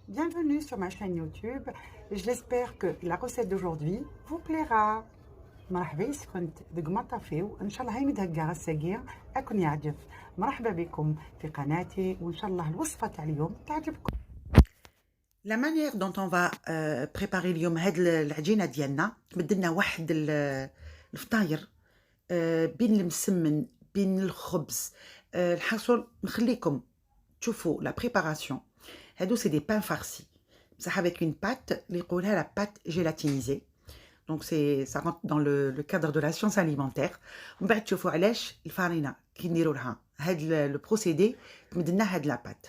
Bienvenue sur ma chaîne YouTube. J'espère que la recette d'aujourd'hui vous plaira. مرحبا كنت دق ما طافيو ان شاء الله هاي مدهقة الساقية اكون يعجب. مرحبا بكم في قناتي وان شاء الله الوصفة تاع اليوم تعجبكم. La manière dont on va préparer اليوم هاد العجينة ديالنا بدلنا واحد الفطاير بين المسمن بين الخبز الحصول نخليكم تشوفوا la préparation. هادو c'est des pains farcis. Ça avec une pâte اللي يقولها la pâte gélatinisée. Donc ça rentre dans le cadre de la science alimentaire. ومن بعد تشوفوا علاش الفارينة كي نديروا لها هاد لو بروسيدي تمدلنا هاد لا بات.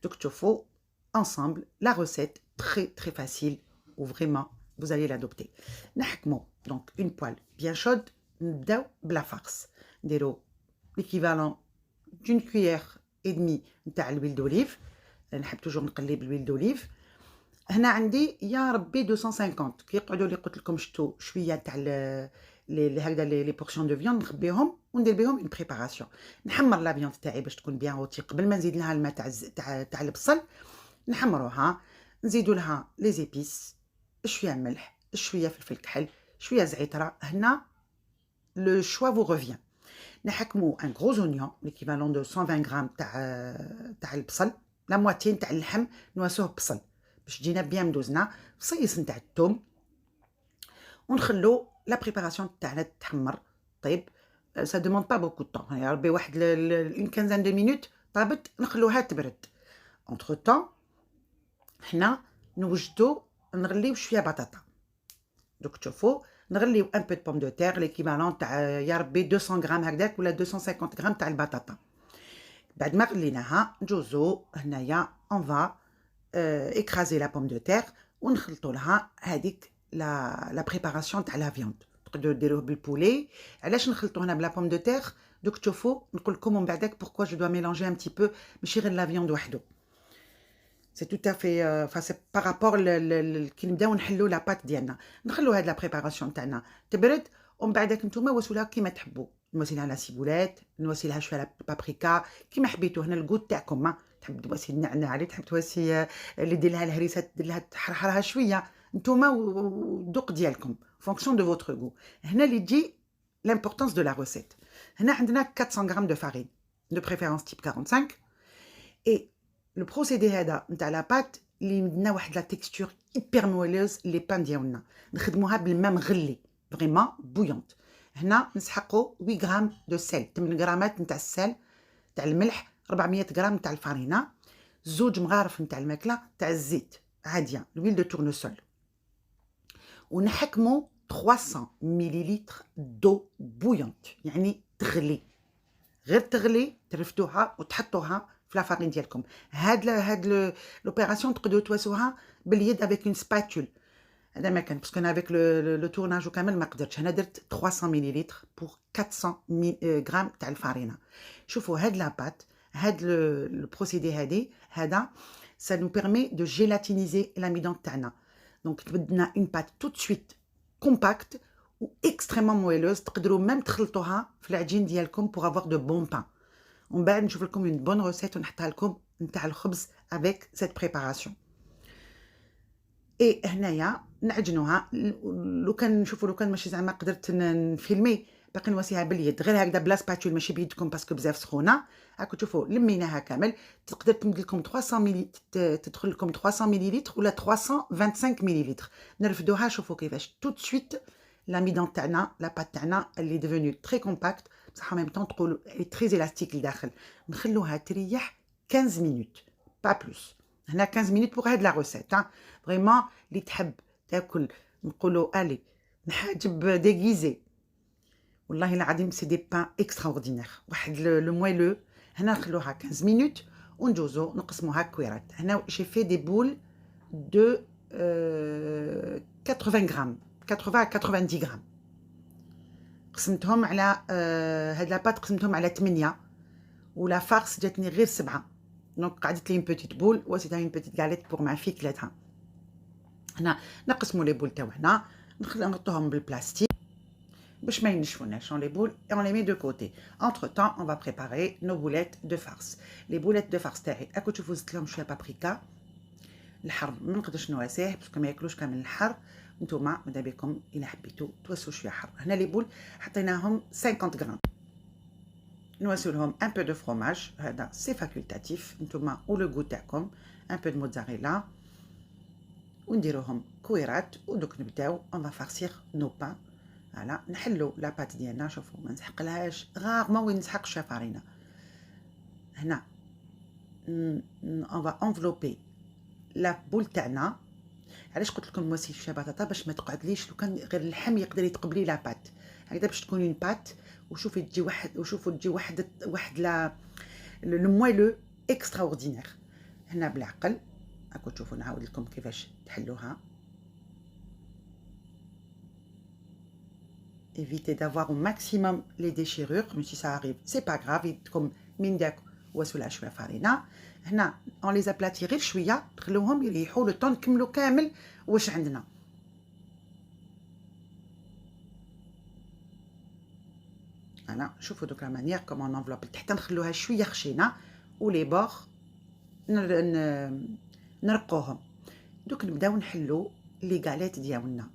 Donc تشوفوا ensemble la recette très facile où vraiment vous allez l'adopter. نحكموا donc une poêle bien chaude. نبداو بلا farce. نديروا l'équivalent d'une cuillère et demie نتاع l'huile d'olive. نحب توجور نقلب l'huile d'olive. هنا عندي يا ربي 250 كيقعدوا لي قلت لكم شتو شويه تاع هكذا لي بورسيون دو فيوند نخبيهم وندير بهم اون بريباراسيون. نحمر لا فيوند تاعي باش تكون بيان روتي قبل ما نزيد لها الماء تاع البصل. نحمروها نزيدوا لها لي زيبيس شويه ملح شويه فلفل كحل شويه زعتره. هنا لو شوا فو ريفيان. نحكموا ان غروز اونيون ليكيفالون دو 120 غرام تاع البصل. لا مواتي تاع اللحم نواسوه بصل باش تجينا بيان مدوزنا. فصيص نتاع الثوم ونخلو لا بريباراسيون تاعنا تحمر. طيب سا دوموند با بوكو طون يا ربي واحد اون كانزان دو مينوت طابت نخلوها تبرد. اونتر طون حنا نوجدو نغليو شويه بطاطا. دوك تشوفوا نغليو ان بو دو بوم دو تير ليكيفالون تاع يا ربي 200 غرام هكذاك ولا 250 غرام تاع البطاطا. بعد ما غليناها نجوزو هنايا اون فا écraser la pomme de terre ونخلطوا لها هذيك لا بريباراسيون تاع لا فيوند. تقدروا ديروه بالبولي. علاش نخلطوا هنا بلا بوم دو تير دوك تشوفوا نقول لكم من بعدك pourquoi je dois mélanger un petit peu ماشي غير لا فيوند وحده. سي tout à fait enfin c'est par rapport كي نبداو نحلوا لا بات ديالنا. نخلوا هاد لا بريباراسيون تاعنا تبرد ومن بعدك نتوما وصولها كيما تحبوا. نواسي لها لا سيبولات نواسي لها شويه بابريكا كيما حبيتوا. هنا الكوت تاعكم تحب تواسي النعناع اللي تحب تواسي اللي دير لها الهريسه دير لها تحرحرها شويه نتوما والذوق ديالكم فونكسيون دو فوتر غو. هنا اللي تجي l'importance de la recette. هنا عندنا 400 غرام دو فارين دو بريفيرونس تيب 45 اي لو بروسيدي هذا نتاع لا بات اللي عندنا واحد لا تيكستور هيبر مويلوز لي بان ديالنا نخدموها بالماء مغلي فريمون بويونت. هنا نسحقوا 8 غرام دو سيل 8 غرامات نتاع السيل تاع الملح 400 غرام تاع الفارينه زوج مغارف نتاع الماكله تاع الزيت عاديه لويل دو تورنسول. ونحكموا 300 مليلتر دو بويونت يعني تغلي غير تغلي ترفدوها وتحطوها في لا فارين ديالكم. هاد لوبيراسيون تقدروا تواسوها باليد افيك اون سباتول. هذا ما كان باسكو انا افيك لو تورناج وكامل ما قدرتش. انا درت 300 مليلتر بور 400 غرام تاع الفارينه. شوفوا هاد لا بات هاد لو بروسيدي هذا ça nous permet de gélatiniser l'amidon تاعنا. دونك تبدلنا اون بات tout de suite compacte و extrêmement moelleuse. تقدروا ميم تخلطوها في العجين ديالكم pour avoir de bons pains. ومن بعد نشوف لكم اون بون روسيت ونحطها لكم نتاع الخبز avec cette préparation. اي هنايا نعجنوها. لو كان نشوفوا لو كان ماشي زعما قدرت نفيلمي باقي نواسيها باليد غير هكذا بلا سباتول ماشي بيدكم باسكو بزاف سخونه. هاكو تشوفوا لميناها كامل. تقدر تمد لكم 300 ملي تدخل لكم 300 مليلتر ولا 325 مليلتر. نرفدوها شوفوا كيفاش تو سويت لاميدون تاعنا لا بات تاعنا اللي ديفوني تري كومباكت بصح ميم طون تقولوا تري الاستيك لداخل. نخلوها تريح 15 مينوت با بلوس. هنا 15 مينوت بوغ هاد لا روسيت فريمون اللي تحب تاكل نقولوا الي نحاجب ديغيزي. والله العظيم سي دي بان اكستراوردينير واحد لو مويلو. هنا نخلوها 15 مينوت ونجوزو نقسموها كويرات. هنا جي في دي بول دو 80 غرام 80 à 90 غرام. قسمتهم على هاد لاباط قسمتهم على 8 ولا فارس جاتني غير 7. دونك قعدت لي اون بوتيت بول وسيتها اون بوتيت غاليت بور ما في كلاتها. هنا نقسموا لي بول تاعنا نحطوهم بالبلاستيك باش ما ينشفوناش لي بول et on les met de côté. Entre temps on va préparer nos boulettes de farce. Les boulettes de farce تاعي راكم تشوفوا زدت لهم شويه بابريكا الحر ما نقدرش نواسيه باسكو ما ياكلوش كامل الحر. نتوما ماذا بكم الا حبيتوا توسوا شويه حر. هنا لي بول حطيناهم 50 غرام. نواسوا لهم ان بو دو فروماج، هذا سي فاكولتاتيف نتوما ولو غو تاعكم. ان بو دو موتزاريلا ونديروهم كويرات. ودوك نبداو اون فارسيغ نو بان. فوالا نحلو لا بات ديالنا. شوفوا ما نسحقلهاش غارمون وين نسحق الشفارينه. هنا اون فا انفلوبي لا بول تاعنا. علاش قلت لكم مواسي فيها بطاطا؟ باش ما تقعدليش لو كان غير اللحم يقدر يتقبلي لا بات هكذا باش تكون اون بات. وشوفي تجي واحد لا لو مويلو اكسترا اوردينير. هنا بالعقل راكم تشوفوا نعاود لكم كيفاش تحلوها. évitez d'avoir au maximum les déchirures, mais si ça arrive c'est pas grave. يدكم من داك واسولا شويه فارينه. هنا اون لي زابلاتي غير شويه تخلوهم يريحوا لو طون نكملوا كامل واش عندنا. انا شوفوا دوك لا مانيير كومون نونفلوب حتى نخلوها شويه خشينه ولي بور نرقوهم. دوك نبداو نحلو لي غاليت ديالنا.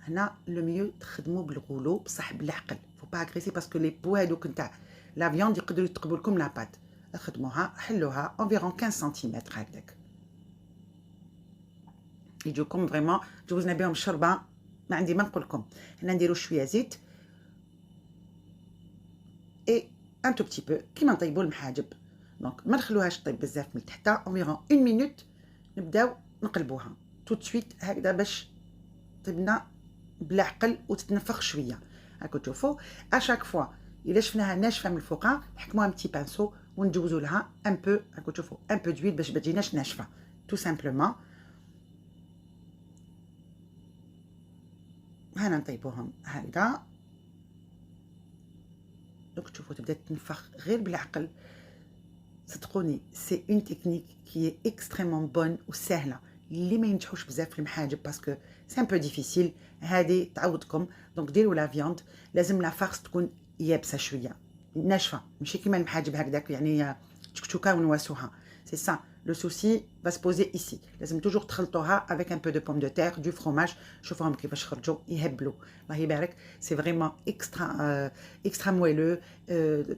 هنا لو ميو تخدموا بالغولو بصح بالعقل. فو با اغريسي باسكو لي بو هادوك نتاع لا فياند يقدروا يتقبلوا لكم لا بات. خدموها حلوها انفيرون 15 سنتيمتر هكذاك يجوكم فريمون جوزنا بهم الشربه. ما عندي ما نقول لكم. هنا نديروا شويه زيت اي ان تو بتي بو كيما نطيبوا المحاجب. دونك ما نخلوهاش طيب بزاف من تحت. انفيرون 1 مينوت نبداو نقلبوها تو سويت هكذا باش طيبنا بالعقل وتتنفخ شويه. هاكو تشوفوا اشاك فوا الا شفناها ناشفه من الفوق نحكموها بتي بانسو وندوزو لها ان بو. هاكو تشوفوا ان بو دويل باش ما تجيناش ناشفه تو سامبلومون. هنا نطيبوهم هكذا. دوك تشوفوا تبدا تنفخ غير بالعقل. صدقوني سي اون تكنيك كي اكستريمون بون وسهله اللي ما ينجحوش بزاف في المحاجب باسكو سي ان بو ديفيسيل. هذه تعودكم. دونك ديروا لا فياند لازم لا فارس تكون يابسه شويه ناشفه ماشي كيما المحاجب هكذاك يعني تشكشوكا ونواسوها. سي سا لو سوسي va se poser ici. لازم توجور تخلطوها avec un peu de pomme de terre du fromage. شوفوهم كيفاش خرجوا يهبلوا الله يبارك. سي فريمون اكسترا مويلو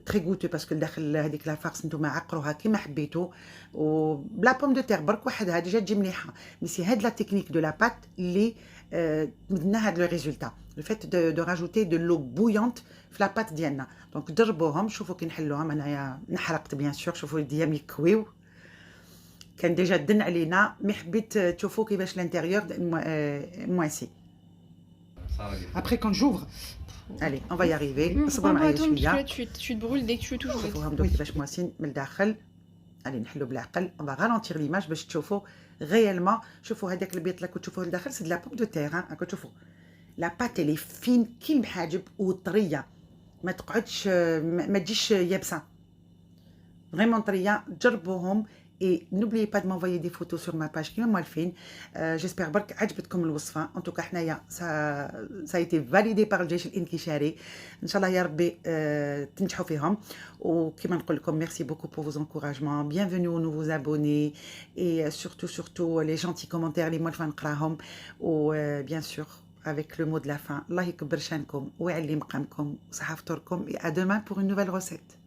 تري غوتو باسكو داخل هذيك لا فارس نتوما عقروها كيما حبيتوا. وبلا بوم دو تير برك وحدها ديجا تجي مليحه. مي سي هاد لا تكنيك دو لا بات اللي مدنا هاد لو ريزولتا. لو فيت دو راجوتي دو لو بويونت في لا بات ديالنا. دونك جربوهم شوفوا كي نحلوهم. انايا نحرقت بيان سور. شوفوا يديا يكويو كان ديجا دن علينا. مي حبيت تشوفوا كيفاش لانتيريور مواسي. Après quand j'ouvre, allez, on va y arriver. صبروا معايا شويه. Tu te brûles dès que tu touches. شوفوهم دوك كيفاش مواسين من الداخل. allez نحلو بالعقل. on va ralentir l'image باش تشوفوا غيالمون. شوفوا هذاك البيض اللي كنت تشوفوه لداخل سي د لا بوم دو تير. راكم تشوفوا لا بات لي فين كي المحاجب وطريه ما تقعدش ما تجيش يابسه فريمون طريه. جربوهم. Et n'oubliez pas de m'envoyer des photos sur ma page كيما موالفين. j'espère برك عجبتكم الوصفه. en tout cas حنايا ça a été validé par الجيش الانكشاري. ان شاء الله يا ربي تنجحوا فيهم. وكيما نقول لكم merci beaucoup pour vos encouragements. bienvenue aux nouveaux abonnés et surtout les gentils commentaires اللي موالفه نقراهم. و bien sûr avec le mot de la fin الله يكبر شانكم ويعلي مقامكم وصحه فطوركم. et à demain pour une nouvelle recette.